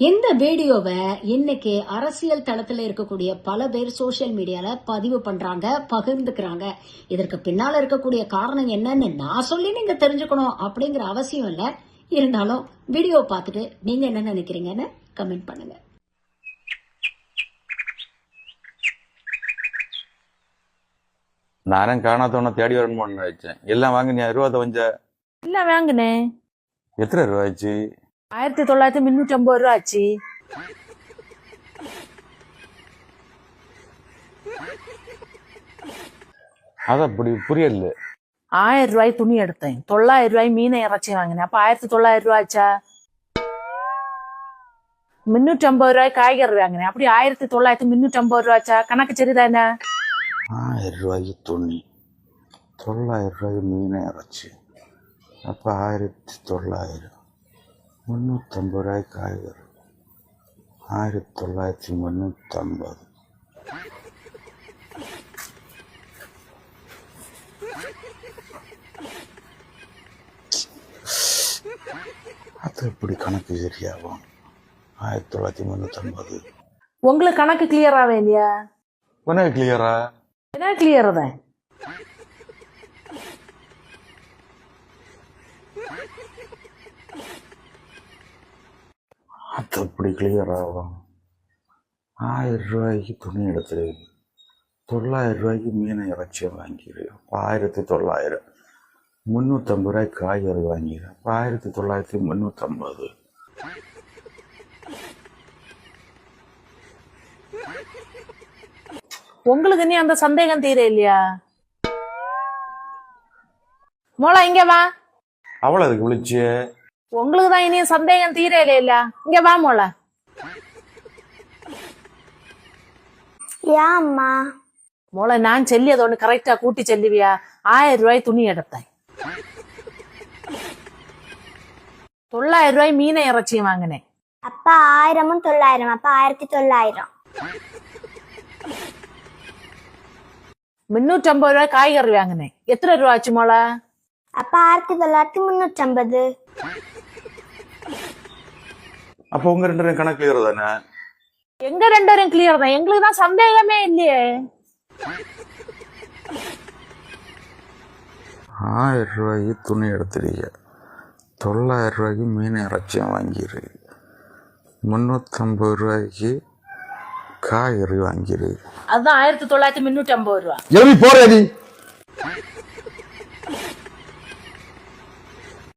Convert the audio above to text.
இந்த வீடியோவை இன்னைக்கு அரசியல் தளத்துல இருக்கக்கூடிய பல பேர் சோசியல் மீடியால பதிவு பண்றாங்க, பகிர்ந்துக்கிறாங்க. இதற்கு பின்னால இருக்கக்கூடிய காரணம் என்னன்னு நான் சொல்லி நீங்க தெரிஞ்சுக்கணும் அப்படிங்கிற அவசியம் இல்ல. இருந்தாலும் வீடியோ பார்த்துட்டு நீங்க என்ன நினைக்கிறீங்கன்னு கமெண்ட் பண்ணுங்க. நானும் காணாதவன தேடி வரணும்னு நினைச்சேன். எல்லாம் வாங்கினியா? ரூபா கொஞ்ச இல்ல வாங்கினேன். எத்தனை ரூபா ஆச்சு? 1950 ரூபா ஆச்சு. அது அப்படி புரியல. 1000 ரூபாய் துணி எடுத்தேன், 900 ரூபாய் மீனை இறைச்சி வாங்கினேன். அப்ப 1900 ரூபா ஆச்சா? 350 ரூபாய் காய்கறி வாங்கினேன். அப்படி 1950 ரூபா ஆச்சா? கணக்கு சரிதானே? 1000 ரூபாய்க்கு துணி, 900 ரூபாய்க்கு மீனை இறைச்சி, அப்ப 1900. 350 ரூபாய்க்கு காய்கறி, 1950. அது எப்படி கணக்கு சரியாகும்? 1950. உங்களுக்கு கணக்கு கிளியர் ஆவே இல்லையா? உனக்கு கிளியரா? என்ன கிளியர் தான்? அது எப்படி கிளியர் ஆகும்? 1000 ரூபாய்க்கு துணி எடுத்து, 900 ரூபாய்க்கு மீனை இறைச்சியை வாங்கிடு, 1900. 350 ரூபாய்க்கு காய்கறி வாங்கிடு, 1950. உங்களுக்கு நீ அந்த சந்தேகம் தீர இல்லையா? மோளா இங்க வா. அவளை அதுக்கு விழிச்சு. உங்களுக்கு தான் இனியும் சந்தேகம் தீர இல்லையா? இங்க வா மோளா. ஏம்மா மோளை நான் செல்லியது ஒண்ணு கரெக்டா கூட்டி செல்லுவியா? 1000 ரூபாய் துணி எடுத்தேன், 900 ரூபாய் மீனை இறைச்சியும் வாங்கினேன். அப்பா 1000ம் 900, அப்பா 1900. 350 ரூபாய் காய்கறி வாங்கினேன். எத்தனை ரூபா ஆச்சு மோளா? அப்பா 1900, 350. அப்ப உங்க 2 பேரும் கணக்கு கிளியர் தானே? எங்க 2 பேரும் கிளியர் தான். எங்களுக்கு தான் சந்தேகமே இல்லையே. 1000 ரூபாய்க்கு துணி எடுத்துறீங்க, 900 ரூபாய்க்கு மீன் இறைச்சியம் வாங்கிடு, 350 ரூபாய்க்கு காய்கறி வாங்கிடு. அதுதான் 1950 ரூபா. எழுதி போறேன்.